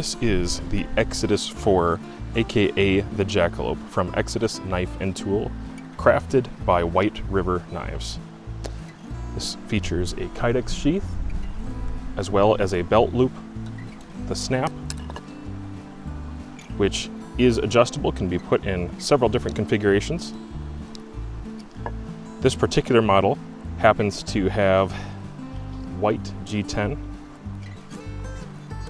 This is the Exodus 4, aka the Jackalope, from Exodus Knife and Tool, crafted by White River Knives. This features a kydex sheath, as well as a belt loop, the snap, which is adjustable, can be put in several different configurations. This particular model happens to have white G10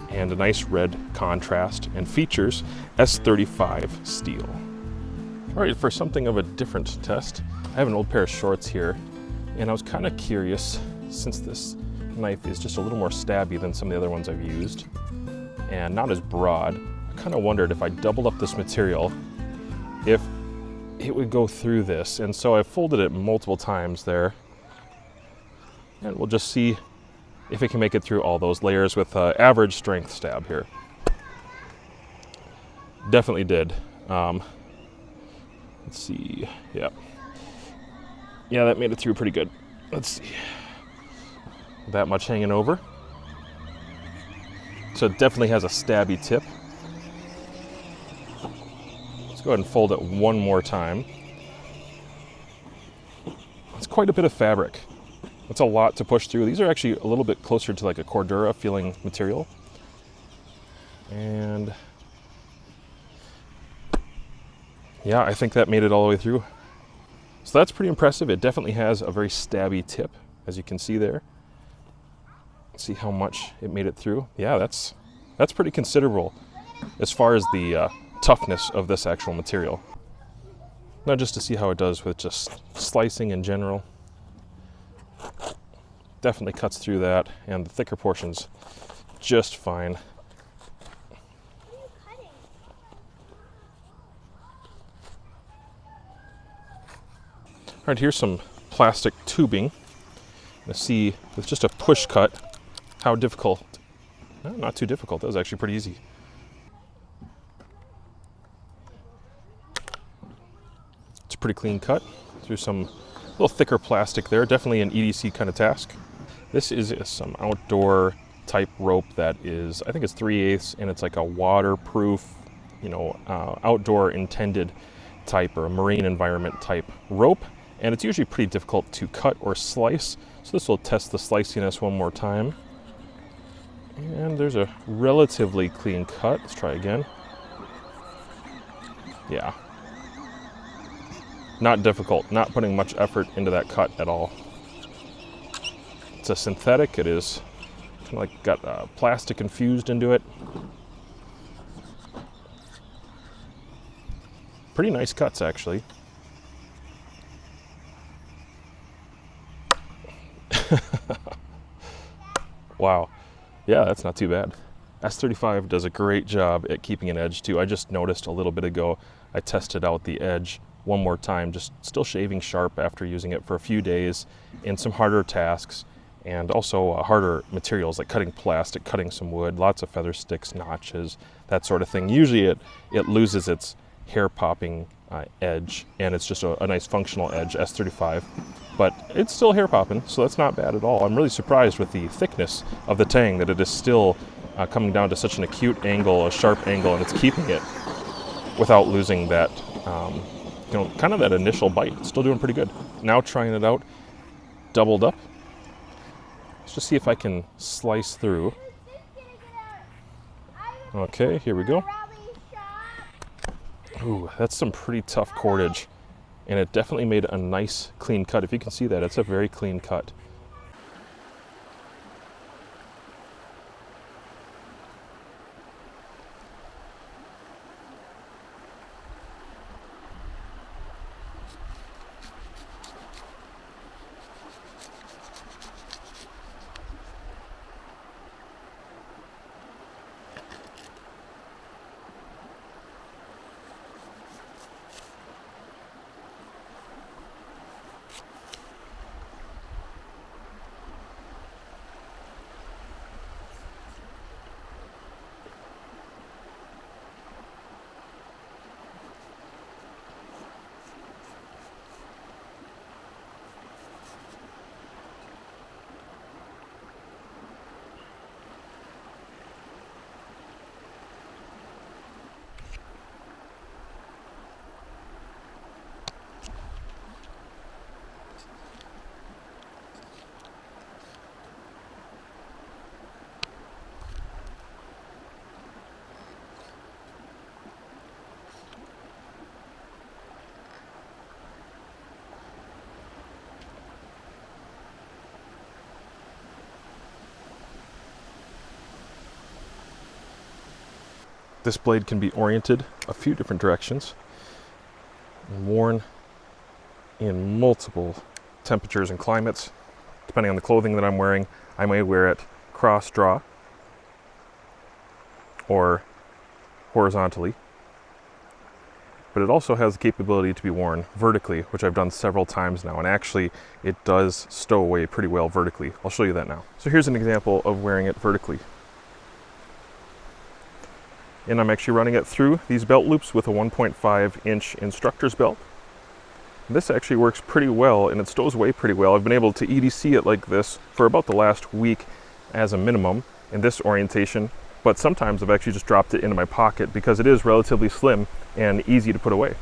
and a nice red contrast, and features S35 steel. All right, for something of a different test, I have an old pair of shorts here, and I was kind of curious, since this knife is just a little more stabby than some of the other ones I've used, and not as broad, I kind of wondered if I doubled up this material, if it would go through this. And so I folded it multiple times there, and we'll just see if it can make it through all those layers with average strength stab here. Definitely did. Let's see, yeah, that made it through pretty good. Let's see, that much hanging over. So it definitely has a stabby tip. Let's go ahead and fold it one more time. It's quite a bit of fabric. It's a lot to push through. These are actually a little bit closer to like a Cordura feeling material. And yeah, I think that made it all the way through. So that's pretty impressive. It definitely has a very stabby tip, as you can see there. Let's see how much it made it through. Yeah, that's pretty considerable as far as the toughness of this actual material. Now just to see how it does with just slicing in general. Definitely cuts through that, and the thicker portions just fine. All right, here's some plastic tubing. To see with just a push cut how difficult. No, not too difficult. That was actually pretty easy. It's a pretty clean cut through some little thicker plastic there. Definitely an EDC kind of task. This is some outdoor type rope that is, I think it's 3/8, and it's like a waterproof, outdoor intended type or a marine environment type rope. And it's usually pretty difficult to cut or slice. So this will test the sliciness one more time. And there's a relatively clean cut. Let's try again. Yeah. Not difficult, not putting much effort into that cut at all. It's a synthetic. It is kind of like got plastic infused into it. Pretty nice cuts, actually. Wow. Yeah, that's not too bad. S35 does a great job at keeping an edge too. I just noticed a little bit ago, I tested out the edge one more time, just still shaving sharp after using it for a few days in some harder tasks, and also harder materials like cutting plastic, cutting some wood, lots of feather sticks, notches, that sort of thing. Usually it loses its hair popping edge, and it's just a nice functional edge, S35, but it's still hair popping, so that's not bad at all. I'm really surprised with the thickness of the tang that it is still coming down to such an acute angle, a sharp angle, and it's keeping it without losing that kind of that initial bite. It's still doing pretty good. Now trying it out doubled up. Let's just see if I can slice through. Okay, here we go. Ooh, that's some pretty tough cordage, and it definitely made a nice clean cut. If you can see that, it's a very clean cut. This blade can be oriented a few different directions and worn in multiple temperatures and climates. Depending on the clothing that I'm wearing, I may wear it cross draw or horizontally. But it also has the capability to be worn vertically, which I've done several times now, and actually it does stow away pretty well vertically. I'll show you that now. So here's an example of wearing it vertically. And I'm actually running it through these belt loops with a 1.5-inch instructor's belt. And this actually works pretty well, and it stows away pretty well. I've been able to EDC it like this for about the last week as a minimum in this orientation, but sometimes I've actually just dropped it into my pocket because it is relatively slim and easy to put away.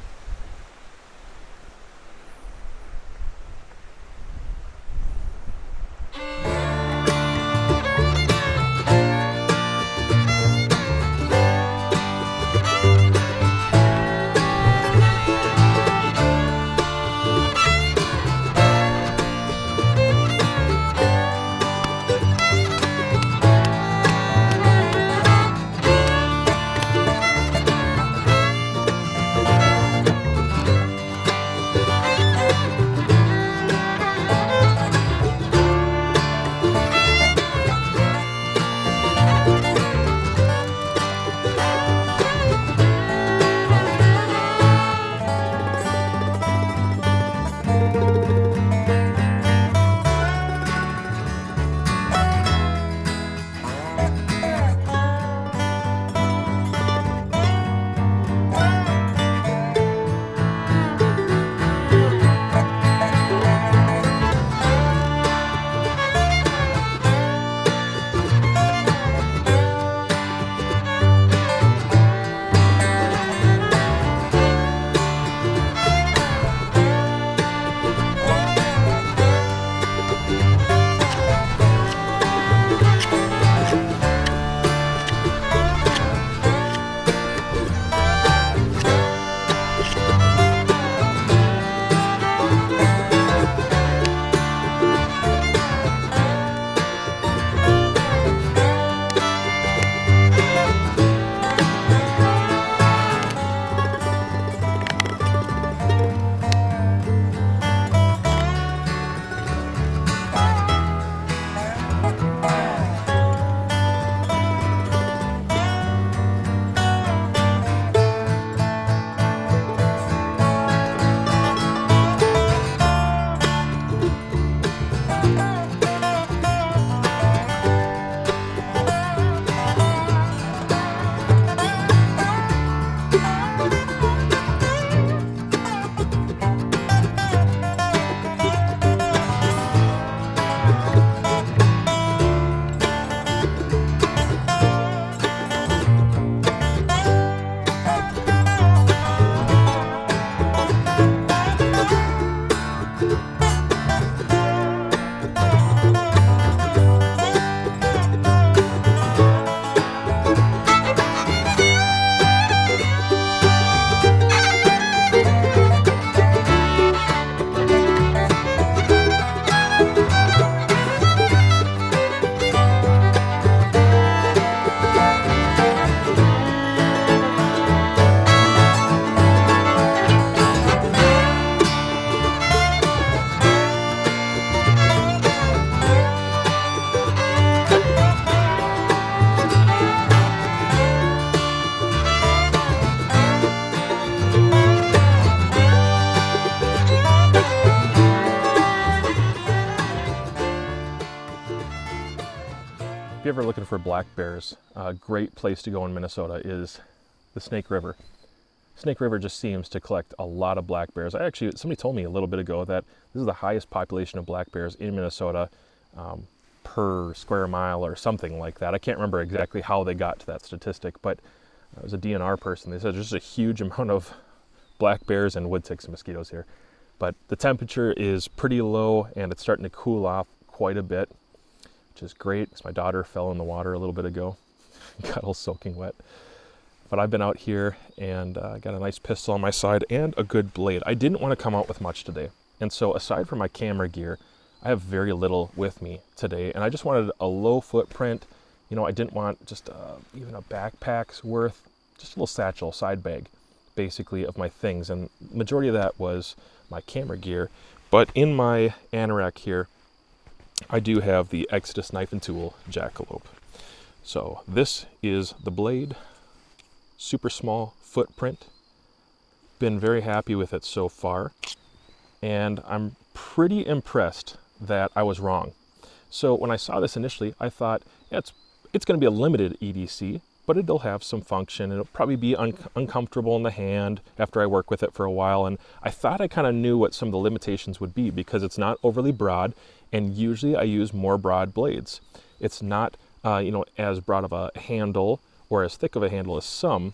If you're ever looking for black bears, a great place to go in Minnesota is the Snake River. Snake River just seems to collect a lot of black bears. Somebody told me a little bit ago that this is the highest population of black bears in Minnesota per square mile or something like that. I can't remember exactly how they got to that statistic, but it was a DNR person. They said there's just a huge amount of black bears and wood ticks and mosquitoes here. But the temperature is pretty low and it's starting to cool off quite a bit, which is great. My daughter fell in the water a little bit ago, got all soaking wet. But I've been out here and got a nice pistol on my side and a good blade. I didn't want to come out with much today. And so aside from my camera gear, I have very little with me today. And I just wanted a low footprint. You know, I didn't want just even a backpack's worth just a little satchel, side bag, basically, of my things. And majority of that was my camera gear. But in my anorak here, I do have the Exodus knife and tool Jackalope. So this is the blade, super small footprint. Been very happy with it so far. And I'm pretty impressed that I was wrong. So when I saw this initially, I thought, yeah, it's going to be a limited EDC, but it'll have some function. It'll probably be uncomfortable in the hand after I work with it for a while. And I thought I kind of knew what some of the limitations would be because it's not overly broad, and usually I use more broad blades. It's not, as broad of a handle or as thick of a handle as some,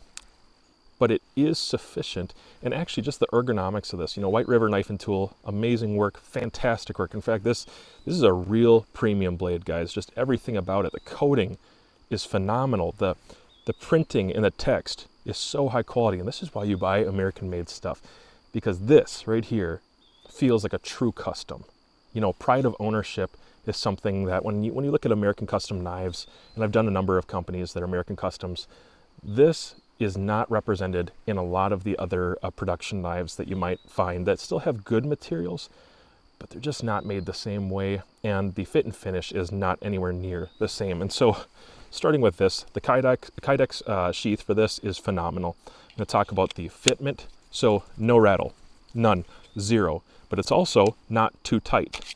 but it is sufficient. And actually just the ergonomics of this, White River Knife and Tool, amazing work, fantastic work. In fact, this is a real premium blade, guys. Just everything about it. The coating is phenomenal. The printing and the text is so high quality. And this is why you buy American made stuff, because this right here feels like a true custom. Pride of ownership is something that when you look at American custom knives, and I've done a number of companies that are American customs, this is not represented in a lot of the other production knives that you might find that still have good materials, but they're just not made the same way, and the fit and finish is not anywhere near the same. And so starting with this, the Kydex sheath for this is phenomenal. I'm going to talk about the fitment. So no rattle, none, zero, but it's also not too tight.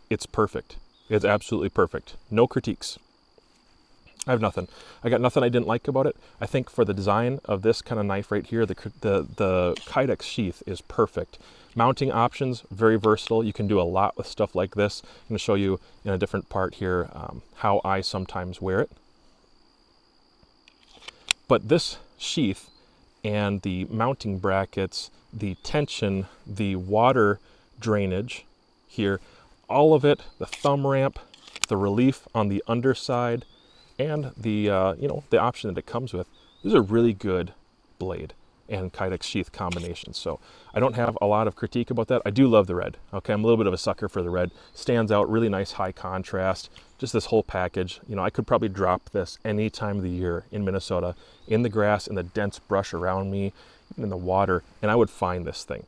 It's perfect. It's absolutely perfect. No critiques. I have nothing. I got nothing I didn't like about it. I think for the design of this kind of knife right here, the Kydex sheath is perfect. Mounting options, very versatile. You can do a lot with stuff like this. I'm going to show you in a different part here how I sometimes wear it. But this sheath and the mounting brackets, the tension, the water drainage here, all of it, the thumb ramp, the relief on the underside, and the the option that it comes with. This is a really good blade and Kydex sheath combination. So I don't have a lot of critique about that. I do love the red. Okay, I'm a little bit of a sucker for the red. Stands out, really nice high contrast. Just this whole package. I could probably drop this any time of the year in Minnesota, in the grass, in the dense brush around me, even in the water, and I would find this thing.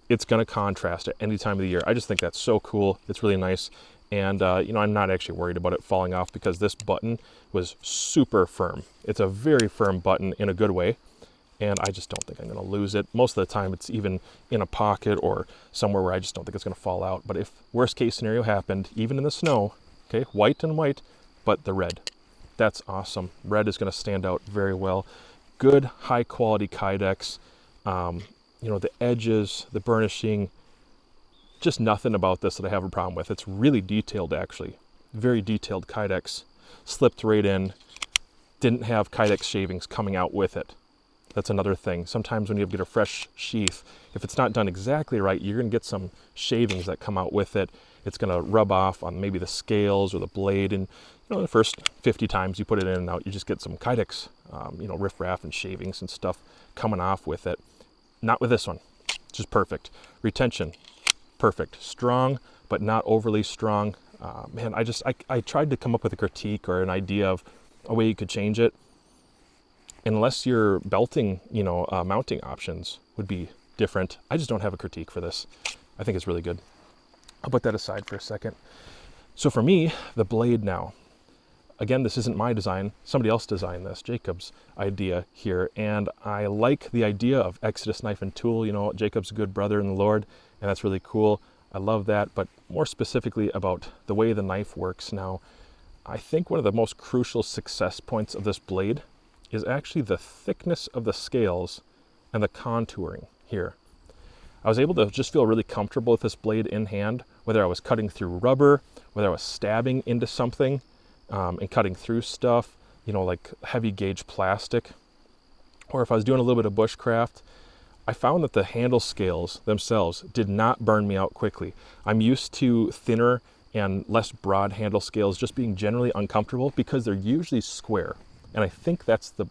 It's going to contrast at any time of the year. I just think that's so cool. It's really nice. And, I'm not actually worried about it falling off because this button was super firm. It's a very firm button in a good way. And I just don't think I'm going to lose it. Most of the time it's even in a pocket or somewhere where I just don't think it's going to fall out. But if worst case scenario happened, even in the snow, okay, white and white, but the red, that's awesome. Red is going to stand out very well. Good high quality Kydex. The edges, the burnishing, just nothing about this that I have a problem with. It's really detailed, actually. Very detailed Kydex. Slipped right in. Didn't have Kydex shavings coming out with it. That's another thing. Sometimes when you get a fresh sheath, if it's not done exactly right, you're going to get some shavings that come out with it. It's going to rub off on maybe the scales or the blade. And the first 50 times you put it in and out, you just get some Kydex, riffraff and shavings and stuff coming off with it. Not with this one. Just perfect. Retention, perfect. Strong, but not overly strong. Man, I tried to come up with a critique or an idea of a way you could change it. Unless your belting, mounting options would be different. I just don't have a critique for this. I think it's really good. I'll put that aside for a second. So for me, the blade now. Again, this isn't my design. Somebody else designed this, Jacob's idea here. And I like the idea of Exodus Knife and Tool. Jacob's a good brother in the Lord, and that's really cool. I love that. But more specifically about the way the knife works now, I think one of the most crucial success points of this blade is actually the thickness of the scales and the contouring here. I was able to just feel really comfortable with this blade in hand, whether I was cutting through rubber, whether I was stabbing into something and cutting through stuff, like heavy gauge plastic, or if I was doing a little bit of bushcraft. I found that the handle scales themselves did not burn me out quickly. I'm used to thinner and less broad handle scales just being generally uncomfortable because they're usually square. And I think that's the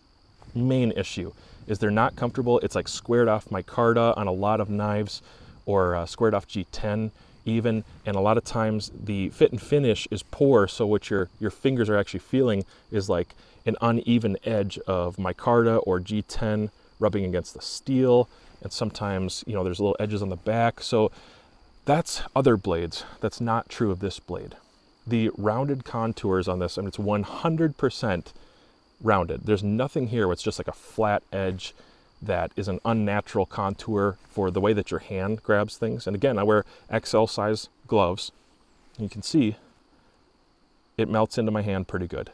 main issue, is they're not comfortable. It's like squared off micarta on a lot of knives, or squared off G10 even. And a lot of times the fit and finish is poor, so what your fingers are actually feeling is like an uneven edge of micarta or G10 rubbing against the steel, and sometimes, you know, there's little edges on the back. So that's other blades. That's not true of this blade. The rounded contours on this, I mean, it's 100% rounded. There's nothing here where it's just like a flat edge that is an unnatural contour for the way that your hand grabs things. And again, I wear XL size gloves. You can see it melts into my hand pretty good.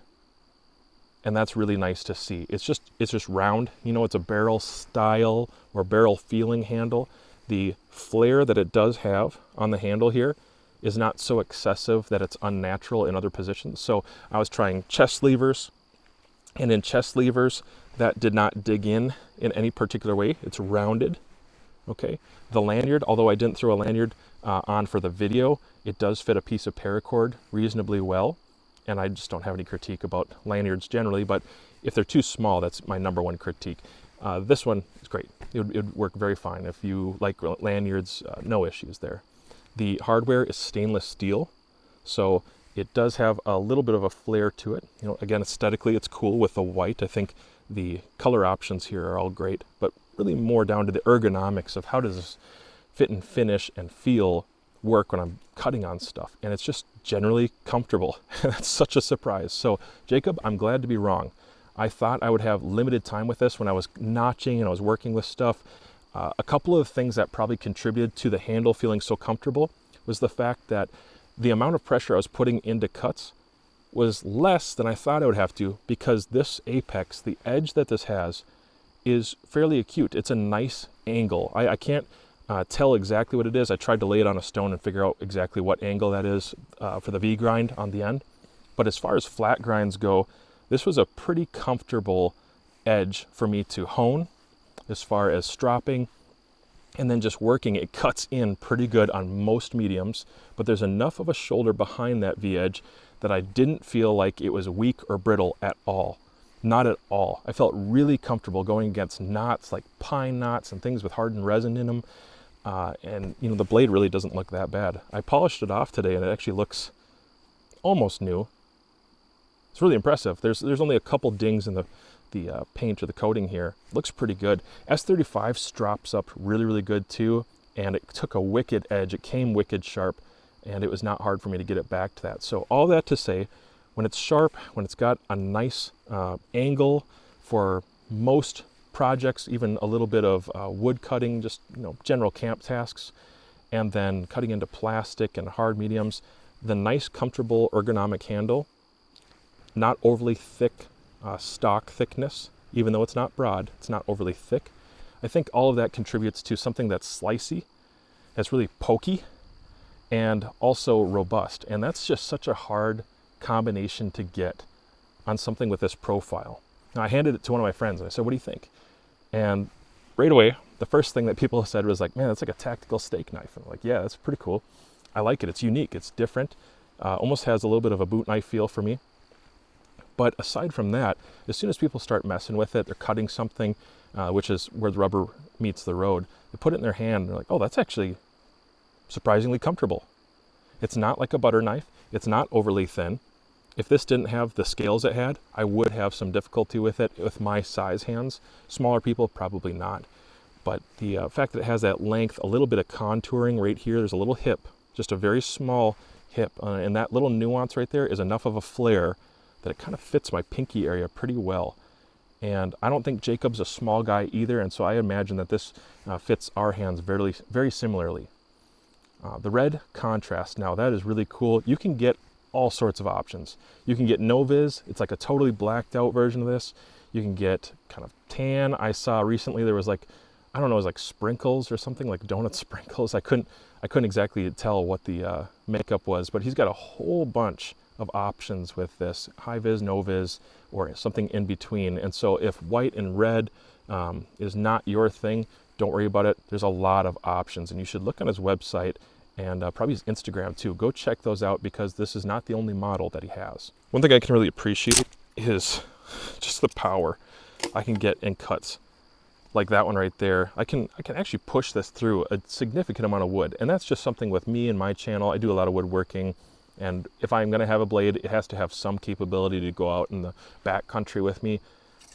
And that's really nice to see. It's just round. You know, it's a barrel style or barrel feeling handle. The flare that it does have on the handle here is not so excessive that it's unnatural in other positions. So I was trying chest levers, and in chest levers, that did not dig in any particular way. It's rounded, okay? The lanyard, although I didn't throw a lanyard on for the video, it does fit a piece of paracord reasonably well. And I just don't have any critique about lanyards generally, but if they're too small, that's my number one critique. This one is great. It would work very fine. If you like lanyards, no issues there. The hardware is stainless steel, so it does have a little bit of a flare to it. You know, again, aesthetically, it's cool with the white. I think the color options here are all great, but really more down to the ergonomics of how does this fit and finish and feel work when I'm cutting on stuff. And it's just generally comfortable. That's such a surprise. So Jacob, I'm glad to be wrong. I thought I would have limited time with this when I was notching and I was working with stuff. A couple of things that probably contributed to the handle feeling so comfortable was the fact that the amount of pressure I was putting into cuts was less than I thought I would have to, because this apex, the edge that this has, is fairly acute. It's a nice angle. I can't tell exactly what it is. I tried to lay it on a stone and figure out exactly what angle that is for the V grind on the end. But as far as flat grinds go, this was a pretty comfortable edge for me to hone as far as stropping. And then just working, it cuts in pretty good on most mediums, but there's enough of a shoulder behind that V edge that I didn't feel like it was weak or brittle at all. Not at all. I felt really comfortable going against knots like pine knots and things with hardened resin in them. And you know, the blade really doesn't look that bad. I polished it off today and it actually looks almost new. It's really impressive. There's only a couple dings in the paint or the coating here. Looks pretty good. S35 strops up really good too, and it took a wicked edge. It came wicked sharp, and it was not hard for me to get it back to that. So all that to say, when it's sharp, when it's got a nice angle for most projects, even a little bit of wood cutting, just, you know, general camp tasks, and then cutting into plastic and hard mediums, the nice comfortable ergonomic handle, not overly thick stock thickness, even though it's not broad, it's not overly thick. I think all of that contributes to something that's slicey, that's really pokey, and also robust. And that's just such a hard combination to get on something with this profile. Now, I handed it to one of my friends and I said, what do you think? And right away, the first thing that people said was like, man, that's like a tactical steak knife. And I'm like, yeah, that's pretty cool. I like it. It's unique. It's different. Almost has a little bit of a boot knife feel for me. But aside from that, as soon as people start messing with it, they're cutting something, which is where the rubber meets the road. They put it in their hand and they're like, oh, that's actually surprisingly comfortable. It's not like a butter knife. It's not overly thin. If this didn't have the scales it had, I would have some difficulty with it with my size hands. Smaller people, probably not. But the fact that it has that length, a little bit of contouring right here, there's a little hip, just a very small hip. And that little nuance right there is enough of a flare that it kind of fits my pinky area pretty well. And I don't think Jacob's a small guy either, and so I imagine that this fits our hands very similarly. The red contrast, now that is really cool. You can get all sorts of options. You can get no viz, it's like a totally blacked out version of this. You can get kind of tan. I saw recently there was like, I don't know, it was like sprinkles or something, like donut sprinkles. I couldn't exactly tell what the makeup was, but he's got a whole bunch of options with this, high vis, no vis, or something in between. And so if white and red is not your thing, don't worry about it. There's a lot of options, and you should look on his website and probably his Instagram too. Go check those out, because this is not the only model that he has. One thing I can really appreciate is just the power I can get in cuts like that one right there. I can actually push this through a significant amount of wood, and that's just something with me and my channel. I do a lot of woodworking. And if I'm going to have a blade, it has to have some capability to go out in the back country with me.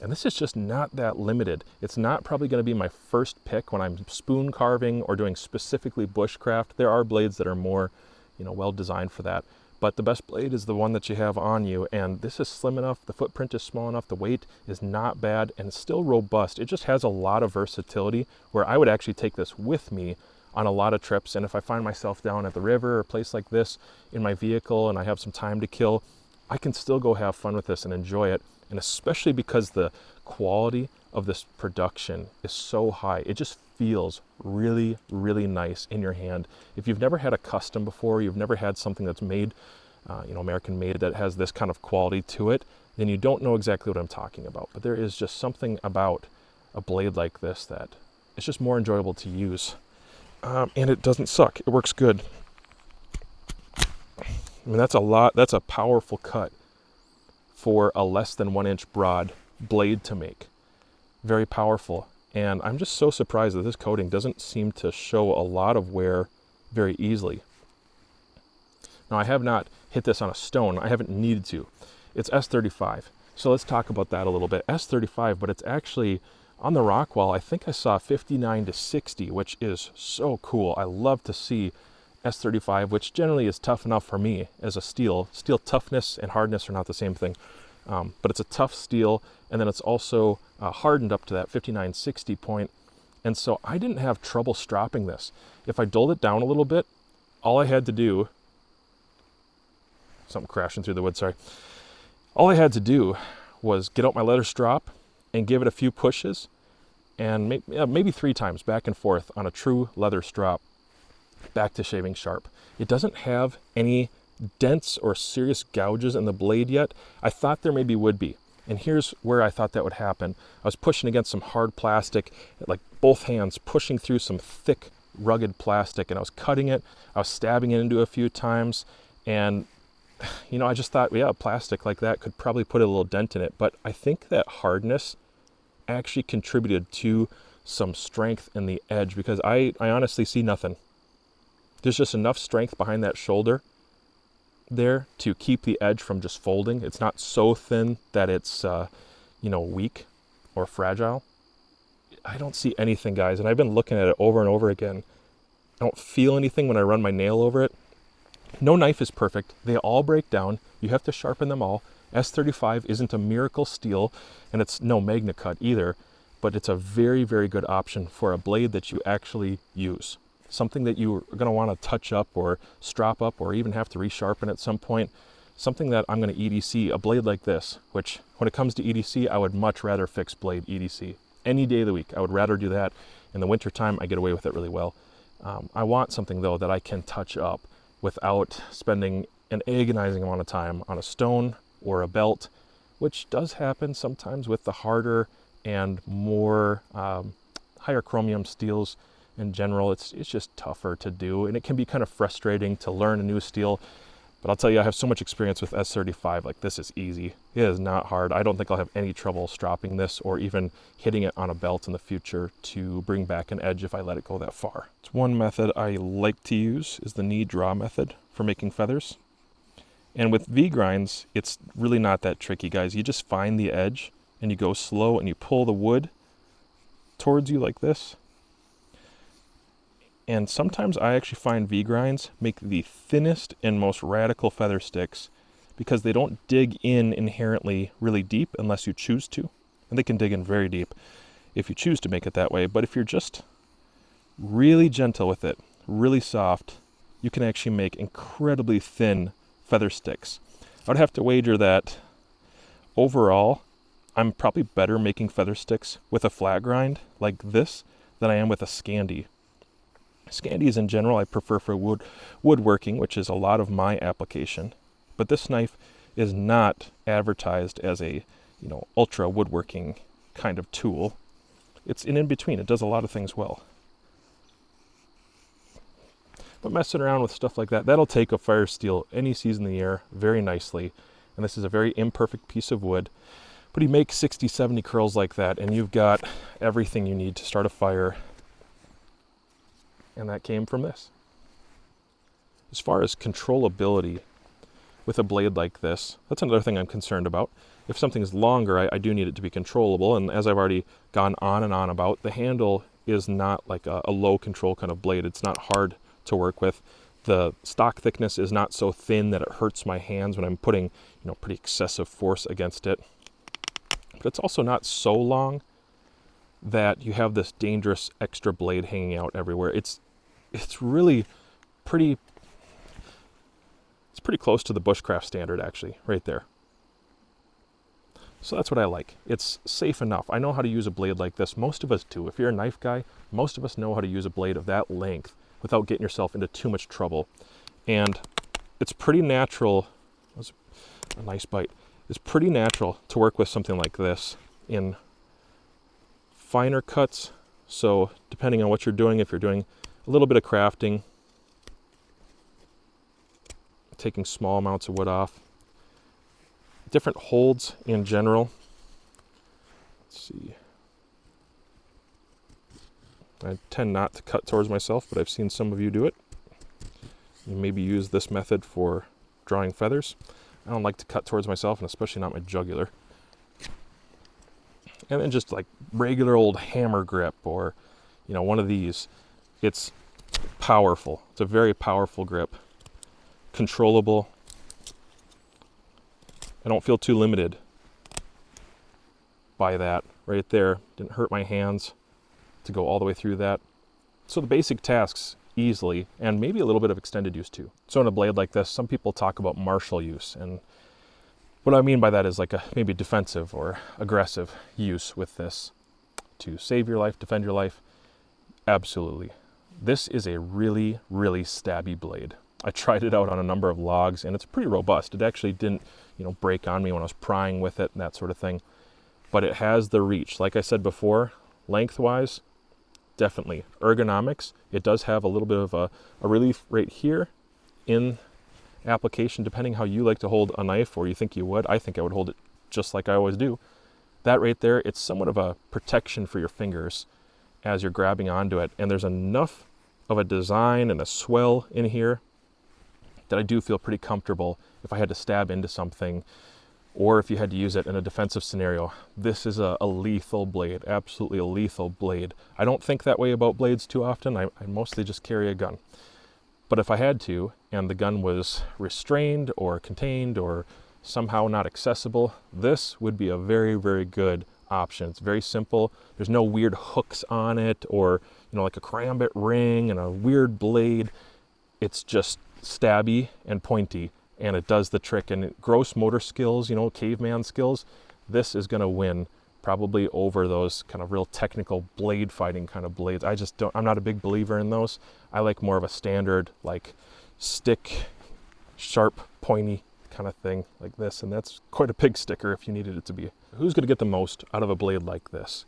And this is just not that limited. It's not probably going to be my first pick when I'm spoon carving or doing specifically bushcraft. There are blades that are more, well designed for that. But the best blade is the one that you have on you, and this is slim enough, the footprint is small enough, the weight is not bad, and it's still robust. It just has a lot of versatility where I would actually take this with me on a lot of trips. And if I find myself down at the river or a place like this in my vehicle and I have some time to kill, I can still go have fun with this and enjoy it. And especially because the quality of this production is so high, it just feels really, really nice in your hand. If you've never had a custom before, you've never had something that's made, American made, that has this kind of quality to it, then you don't know exactly what I'm talking about. But there is just something about a blade like this that it's just more enjoyable to use. And it doesn't suck. It works good. I mean, that's a powerful cut for a less than 1 inch broad blade to make. Very powerful. And I'm just so surprised that this coating doesn't seem to show a lot of wear very easily. Now, I have not hit this on a stone. I haven't needed to. It's S35. So let's talk about that a little bit. S35, but it's actually on the rock wall. I think I saw 59 to 60, which is so cool. I love to see S35, which generally is tough enough for me as a steel. Steel toughness and hardness are not the same thing. But it's a tough steel, and then it's also hardened up to that 59-60 point. And so I didn't have trouble stropping this. If I dulled it down a little bit, all I had to do, something crashing through the wood, sorry. All I had to do was get out my leather strop and give it a few pushes, and maybe 3 times back and forth on a true leather strop back to shaving sharp. It doesn't have any dents or serious gouges in the blade yet. I thought there maybe would be, and here's where I thought that would happen. I was pushing against some hard plastic, like both hands pushing through some thick, rugged plastic, and I was cutting it. I was stabbing it into a few times, and I just thought, yeah, plastic like that could probably put a little dent in it. But I think that hardness actually contributed to some strength in the edge, because I honestly see nothing. There's just enough strength behind that shoulder there to keep the edge from just folding. It's not so thin that it's weak or fragile. I don't see anything, guys, and I've been looking at it over and over again. I don't feel anything when I run my nail over it. No knife is perfect. They all break down. You have to sharpen them all. S35 isn't a miracle steel, and it's no magna cut either, but it's a very, very good option for a blade that you actually use. Something that you're going to want to touch up or strop up or even have to resharpen at some point. Something that I'm going to EDC, a blade like this, which when it comes to EDC, I would much rather fix blade EDC. Any day of the week, I would rather do that. In the wintertime, I get away with it really well. I want something, though, that I can touch up without spending an agonizing amount of time on a stone or a belt, which does happen sometimes with the harder and more higher chromium steels. In general, it's just tougher to do, and it can be kind of frustrating to learn a new steel. But I'll tell you, I have so much experience with S35, like this is easy. It is not hard. I don't think I'll have any trouble stropping this or even hitting it on a belt in the future to bring back an edge if I let it go that far. It's one method I like to use is the knee draw method for making feathers. And with V-grinds, it's really not that tricky, guys. You just find the edge and you go slow and you pull the wood towards you like this. And sometimes I actually find V-grinds make the thinnest and most radical feather sticks because they don't dig in inherently really deep unless you choose to. And they can dig in very deep if you choose to make it that way. But if you're just really gentle with it, really soft, you can actually make incredibly thin feather sticks. I would have to wager that overall, I'm probably better making feather sticks with a flat grind like this than I am with a Scandi. Scandies in general I prefer for woodworking, which is a lot of my application. But this knife is not advertised as a, ultra woodworking kind of tool. It's in between. It does a lot of things well. But messing around with stuff like that, that'll take a fire steel any season of the year very nicely. And this is a very imperfect piece of wood. But you make 60, 70 curls like that, and you've got everything you need to start a fire. And that came from this. As far as controllability, with a blade like this. That's another thing I'm concerned about. If something's longer, I do need it to be controllable, and as I've already gone on and on about, the handle is not like a low control kind of blade. It's not hard to work with. The stock thickness is not so thin that it hurts my hands when I'm putting, pretty excessive force against it. But it's also not so long that you have this dangerous extra blade hanging out everywhere. It's really pretty, it's pretty close to the bushcraft standard, actually, right there. So that's what I like. It's safe enough. I know how to use a blade like this. Most of us do. If you're a knife guy, most of us know how to use a blade of that length without getting yourself into too much trouble. And it's pretty natural. That was a nice bite. It's pretty natural to work with something like this in finer cuts. So depending on what you're doing, if you're doing a little bit of crafting, taking small amounts of wood off, different holds in general. Let's see. I tend not to cut towards myself, but I've seen some of you do it. You maybe use this method for drawing feathers. I don't like to cut towards myself, and especially not my jugular. And then just like regular old hammer grip, or one of these. It's powerful. It's a very powerful grip. Controllable. I don't feel too limited by that right there. Didn't hurt my hands to go all the way through that. So the basic tasks easily, and maybe a little bit of extended use too. So in a blade like this, some people talk about martial use, and what I mean by that is like a maybe defensive or aggressive use with this to save your life, defend your life. Absolutely. This is a really, really stabby blade. I tried it out on a number of logs, and it's pretty robust. It actually didn't, break on me when I was prying with it and that sort of thing. But it has the reach. Like I said before, lengthwise, definitely. Ergonomics, it does have a little bit of a relief right here in application, depending how you like to hold a knife, or you think you would. I think I would hold it just like I always do. That right there, it's somewhat of a protection for your fingers as you're grabbing onto it. And there's enough of a design and a swell in here that I do feel pretty comfortable if I had to stab into something, or if you had to use it in a defensive scenario. This is a lethal blade, absolutely a lethal blade. I don't think that way about blades too often. I mostly just carry a gun. But if I had to, and the gun was restrained or contained or somehow not accessible, this would be a very, very good option. It's very simple. There's no weird hooks on it, or like a karambit ring and a weird blade. It's just stabby and pointy, and it does the trick. And gross motor skills, caveman skills, this is going to win probably over those kind of real technical blade fighting kind of blades. I'm not a big believer in those. I like more of a standard, like stick, sharp, pointy kind of thing like this. And that's quite a pig sticker if you needed it to be. Who's going to get the most out of a blade like this?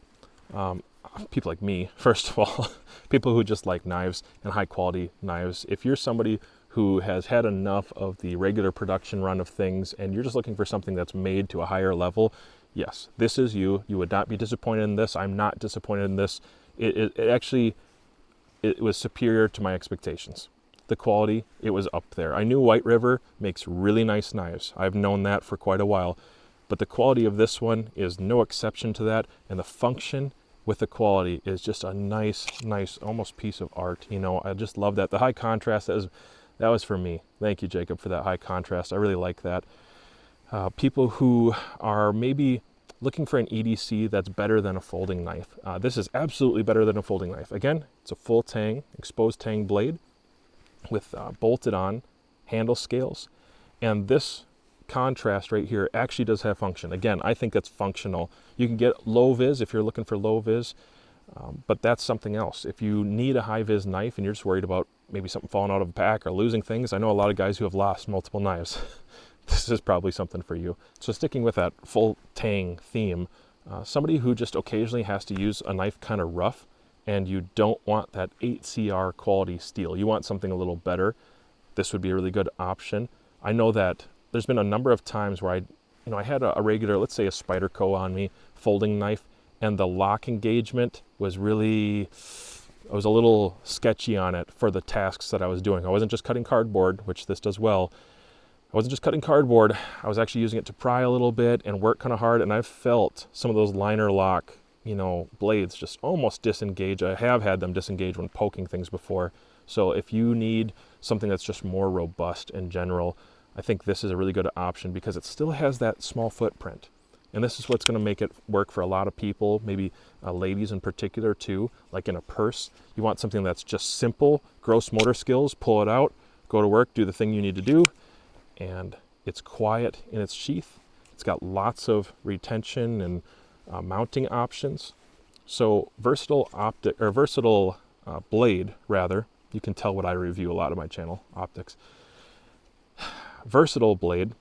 People like me, first of all. People who just like knives and high quality knives. If you're somebody who has had enough of the regular production run of things and you're just looking for something that's made to a higher level, yes, this is you. You would not be disappointed in this. I'm not disappointed in this. It actually was superior to my expectations. The quality, it was up there. I knew White River makes really nice knives. I've known that for quite a while. But the quality of this one is no exception to that. And the function with the quality is just a nice, almost piece of art. I just love that. The high contrast, that was for me. Thank you, Jacob, for that high contrast. I really like that. People who are maybe looking for an EDC that's better than a folding knife. This is absolutely better than a folding knife. Again, it's a full tang, exposed tang blade with bolted on handle scales. And this contrast right here actually does have function. Again, I think that's functional. You can get low vis if you're looking for low vis, but that's something else. If you need a high vis knife and you're just worried about maybe something falling out of a pack or losing things, I know a lot of guys who have lost multiple knives. This is probably something for you. So sticking with that full tang theme, somebody who just occasionally has to use a knife kind of rough, and you don't want that 8CR quality steel, you want something a little better, this would be a really good option. I know that there's been a number of times where I had a regular, let's say a Spyderco on me, folding knife, and the lock engagement was really, I was a little sketchy on it for the tasks that I was doing. I wasn't just cutting cardboard, which this does well. I wasn't just cutting cardboard, I was actually using it to pry a little bit and work kind of hard, and I've felt some of those liner lock, blades just almost disengage. I have had them disengage when poking things before. So if you need something that's just more robust in general, I think this is a really good option because it still has that small footprint. And this is what's going to make it work for a lot of people, maybe ladies in particular too, like in a purse. You want something that's just simple, gross motor skills, pull it out, go to work, do the thing you need to do, and it's quiet in its sheath. It's got lots of retention and mounting options. So versatile blade rather. You can tell what I review a lot of my channel, optics. Versatile blade.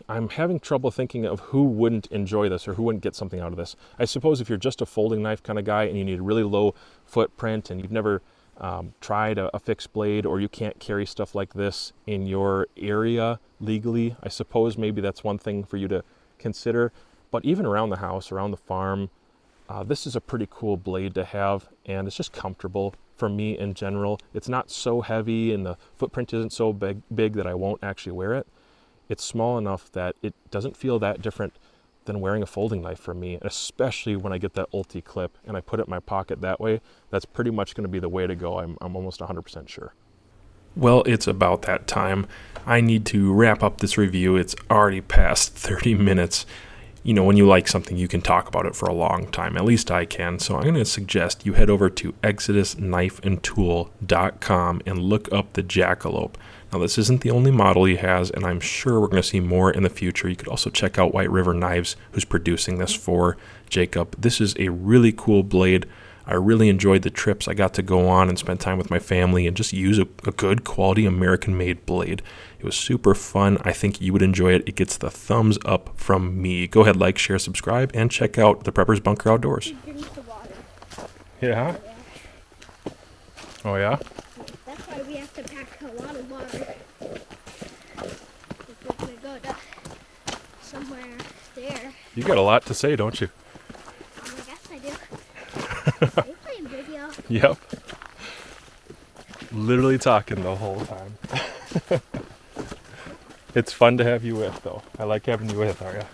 I'm having trouble thinking of who wouldn't enjoy this or who wouldn't get something out of this. I suppose if you're just a folding knife kind of guy and you need a really low footprint and you've never tried a fixed blade, or you can't carry stuff like this in your area legally, I suppose maybe that's one thing for you to consider. But even around the house, around the farm, this is a pretty cool blade to have, and it's just comfortable for me in general. It's not so heavy and the footprint isn't so big that I won't actually wear it. It's small enough that it doesn't feel that different than wearing a folding knife for me, especially when I get that ulti clip and I put it in my pocket that way. That's pretty much going to be the way to go. I'm almost 100% sure. Well, it's about that time. I need to wrap up this review. It's already past 30 minutes. When you like something, you can talk about it for a long time. At least I can. So I'm going to suggest you head over to exodusknifeandtool.com and look up the Jackalope. Now, this isn't the only model he has, and I'm sure we're going to see more in the future. You could also check out White River Knives, who's producing this for Jacob. This is a really cool blade. I really enjoyed the trips I got to go on and spend time with my family and just use a good quality American-made blade. It was super fun. I think you would enjoy it. It gets the thumbs up from me. Go ahead, like, share, subscribe, and check out the Prepper's Bunker Outdoors. Yeah? Oh, yeah? That's why we have to pack a lot of water. If we're going to go to somewhere there. You got a lot to say, don't you? I guess I do. Are you playing video? Yep. Literally talking the whole time. It's fun to have you with, though. I like having you with, Arya.